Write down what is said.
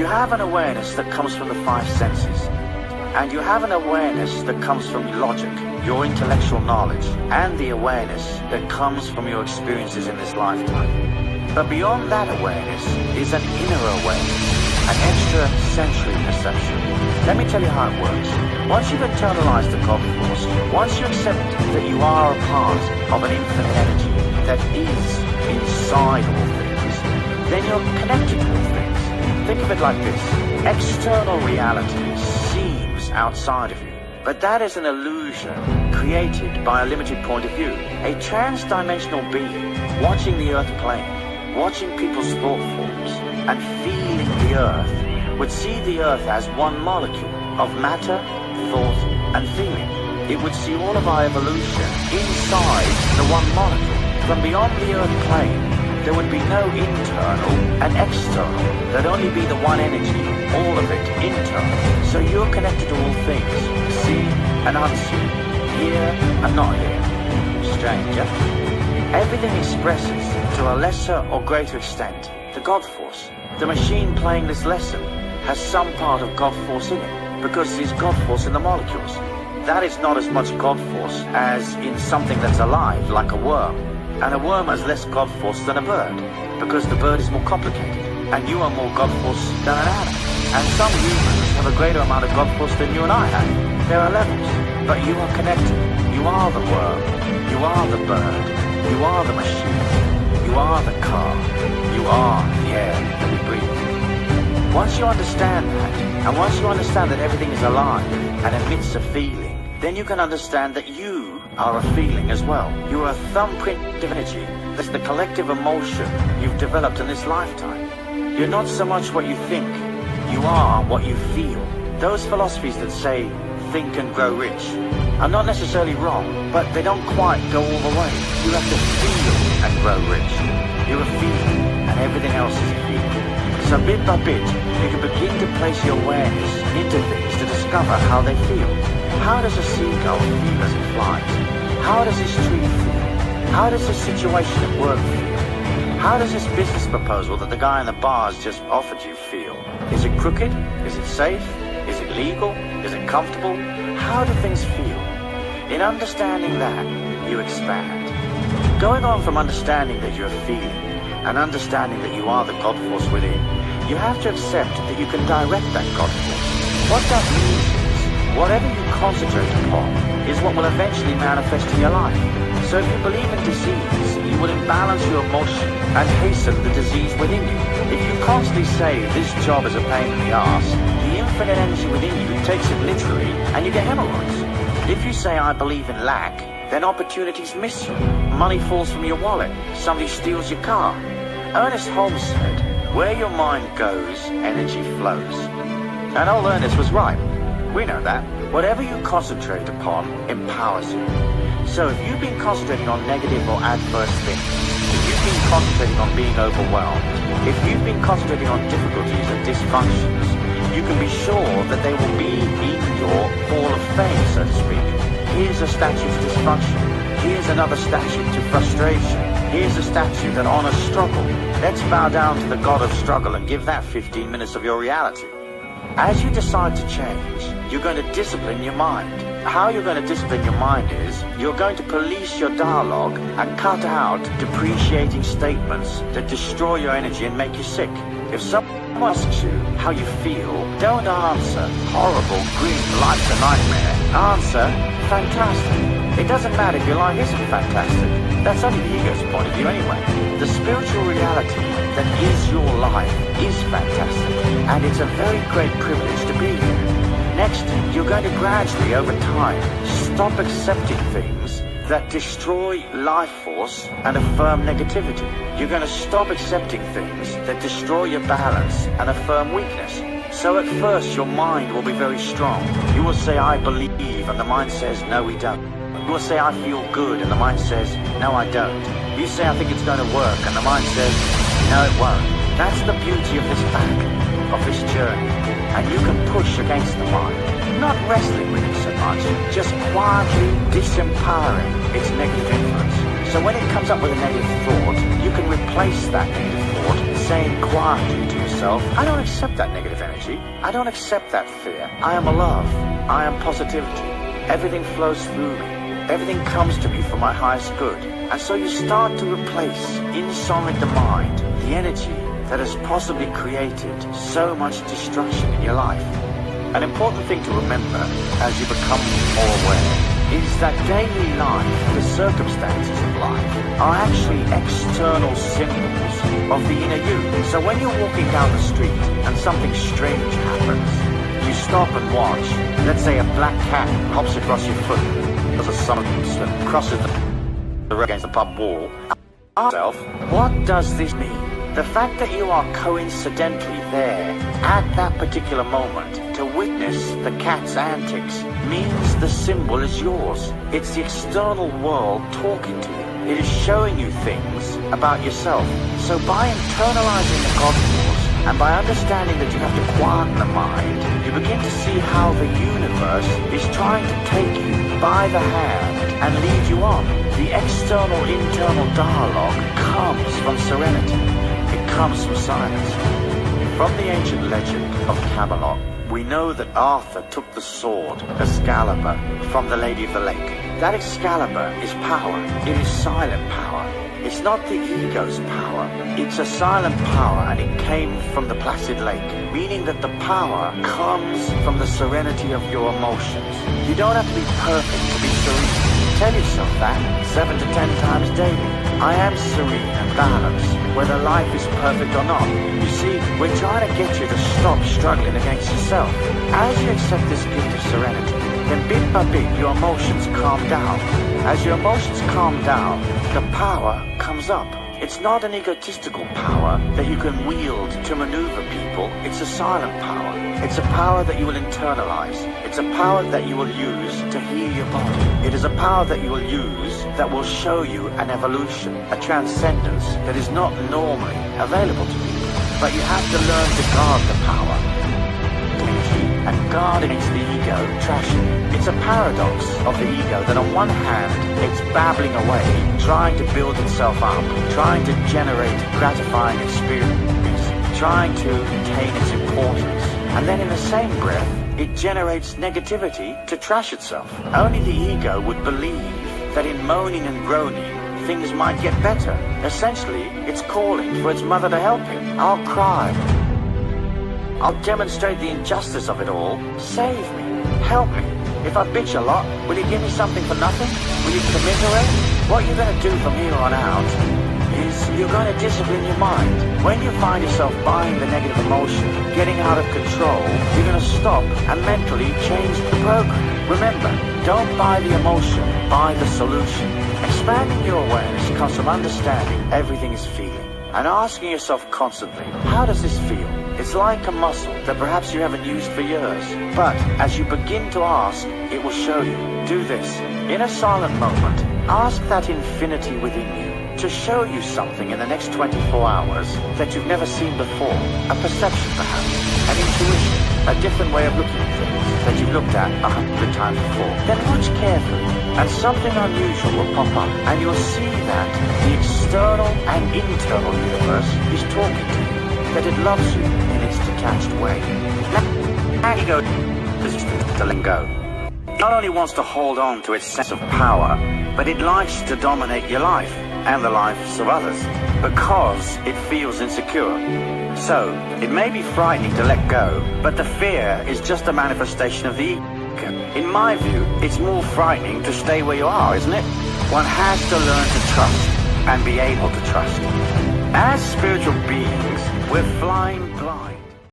You have an awareness that comes from the five senses. And you have an awareness that comes from logic, your intellectual knowledge, and the awareness that comes from your experiences in this lifetime. But beyond that awareness is an inner awareness, an extra-sensory perception. Let me tell you how it works. Once you've internalized the God force, once you accept that you are a part of an infinite energy that is inside all things, then you're connected to all things. Think of it like this. External reality seems outside of you, but that is an illusion created by a limited point of view. A trans-dimensional being watching the earth plane, watching people's thought forms, and feeling the earth would see the earth as one molecule of matter, thought, and feeling. It would see all of our evolution inside the one molecule. From beyond the earth plane, there would be no internal and external. There'd only be the one energy, all of it internal. So you're connected to all things, seen and unseen, here and not here. Strange, yeah? Everything expresses, to a lesser or greater extent, the God force. The machine playing this lesson has some part of God force in it, because there's God force in the molecules. That is not as much God force as in something that's alive, like a worm. And a worm has less God force than a bird, because the bird is more complicated, and you are more God force than an atom. And some humans have a greater amount of God force than you and I have. There are levels, but you are connected. You are the worm, you are the bird, you are the machine, you are the car, you are the air that we breathe. Once you understand that, and once you understand that everything is alive and emits a feeling, then you can understand that you are a feeling as well. You are a thumbprint of energy. That's the collective emotion you've developed in this lifetime. You're not so much what you think, you are what you feel. Those philosophies that say, think and grow rich, are not necessarily wrong, but they don't quite go all the way. You have to feel and grow rich. You're a feeling, and everything else is a feeling. So bit by bit, you can begin to place your awareness into things to discover how they feel. How does a seagull feel as it flies? How does this tree feel? How does this situation at work feel? How does this business proposal that the guy in the bar's just offered you feel? Is it crooked? Is it safe? Is it legal? Is it comfortable? How do things feel? In understanding that, you expand. Going on from understanding that you're a feeling and understanding that you are the God force within, you have to accept that you can direct that God force. What that means is, whatever you concentrate upon is what will eventually manifest in your life. So if you believe in disease, you will imbalance your emotion and hasten the disease within you. If you constantly say, this job is a pain in the ass, the infinite energy within you takes it literally and you get hemorrhoids. If you say, I believe in lack, then opportunities miss you. Money falls from your wallet. Somebody steals your car. Ernest Holmes said, where your mind goes, energy flows. And old Ernest was right. We know that. Whatever you concentrate upon empowers you. So if you've been concentrating on negative or adverse things, if you've been concentrating on being overwhelmed, if you've been concentrating on difficulties and dysfunctions, you can be sure that they will be in your hall of fame, so to speak. Here's a statue to dysfunction. Here's another statue to frustration. Here's a statue that honors struggle. Let's bow down to the god of struggle and give that 15 minutes of your reality. As you decide to change, you're going to discipline your mind. How you're going to discipline your mind is, you're going to police your dialogue and cut out depreciating statements that destroy your energy and make you sick. If someone asks you how you feel, don't answer, horrible, grim, life's a nightmare. Answer, fantastic. It doesn't matter if your life isn't fantastic. That's only the ego's point of view anyway. The spiritual reality that is your life is fantastic, and it's a very great privilege to be here. Next, you're going to gradually, over time, stop accepting things that destroy life force and affirm negativity. You're going to stop accepting things that destroy your balance and affirm weakness. So at first, your mind will be very strong. You will say, I believe, and the mind says, no, we don't. You will say, I feel good, and the mind says, no, I don't. You say, I think it's going to work, and the mind says, no, it won't. That's the beauty of this path, of this journey. And you can push against the mind, not wrestling with it so much, just quietly disempowering its negative influence. So when it comes up with a negative thought, you can replace that negative thought saying quietly to yourself, I don't accept that negative energy. I don't accept that fear. I am love. I am positivity. Everything flows through me. Everything comes to me for my highest good. And so you start to replace inside the mind the energy that has possibly created so much destruction in your life. An important thing to remember as you become more aware is that daily life, the circumstances of life, are actually external symbols of the inner you. So when you're walking down the street and something strange happens, you stop and watch. Let's say a black cat hops across your foot as a sunset crosses the road against the pub wall. Ask yourself, what does this mean? The fact that you are coincidentally there at that particular moment to witness the cat's antics means the symbol is yours. It's the external world talking to you. It is showing you things about yourself. So by internalizing the cosmos and by understanding that you have to quiet the mind, you begin to see how the universe is trying to take you by the hand and lead you on. The external-internal dialogue comes from serenity. It comes from silence. From the ancient legend of Camelot, we know that Arthur took the sword, Excalibur, from the Lady of the Lake. That Excalibur is power. It is silent power. It's not the ego's power. It's a silent power, and it came from the placid lake, meaning that the power comes from the serenity of your emotions. You don't have to be perfect to be serene. Tell yourself that 7 to 10 times daily. I am serene and balanced, whether life is perfect or not. You see, we're trying to get you to stop struggling against yourself. As you accept this gift of serenity, then bit by bit your emotions calm down. As your emotions calm down, the power comes up. It's not an egotistical power that you can wield to maneuver people. It's a silent power. It's a power that you will internalize. It's a power that you will use to heal your body. It is a power that you will use that will show you an evolution, a transcendence that is not normally available to people. But you have to learn to guard the power and guard against the ego trashing. It's a paradox of the ego that on one hand, it's babbling away, trying to build itself up, trying to generate gratifying experience, trying to retain its importance. And then in the same breath, it generates negativity to trash itself. Only the ego would believe that in moaning and groaning, things might get better. Essentially, it's calling for its mother to help it. I'll cry. I'll demonstrate the injustice of it all. Save me. Help me. If I bitch a lot, will you give me something for nothing? Will you commiserate? What you're going to do from here on out is you're going to discipline your mind. When you find yourself buying the negative emotion, getting out of control, you're going to stop and mentally change the program. Remember, don't buy the emotion, buy the solution. Expanding your awareness comes from understanding everything is feeling and asking yourself constantly, how does this feel? It's like a muscle that perhaps you haven't used for years. But as you begin to ask, it will show you. Do this. In a silent moment, ask that infinity within you to show you something in the next 24 hours that you've never seen before. A perception perhaps, an intuition, a different way of looking at things that you've looked at 100 times before. Then watch carefully, and something unusual will pop up, and you'll see that the external and internal universe is talking to you, that it loves you in its detached way. Now you go to let go. It not only wants to hold on to its sense of power, but it likes to dominate your life and the lives of others because it feels insecure. So, it may be frightening to let go, but the fear is just a manifestation of the ego. In my view, it's more frightening to stay where you are, isn't it? One has to learn to trust and be able to trust. As spiritual beings, we're flying blind.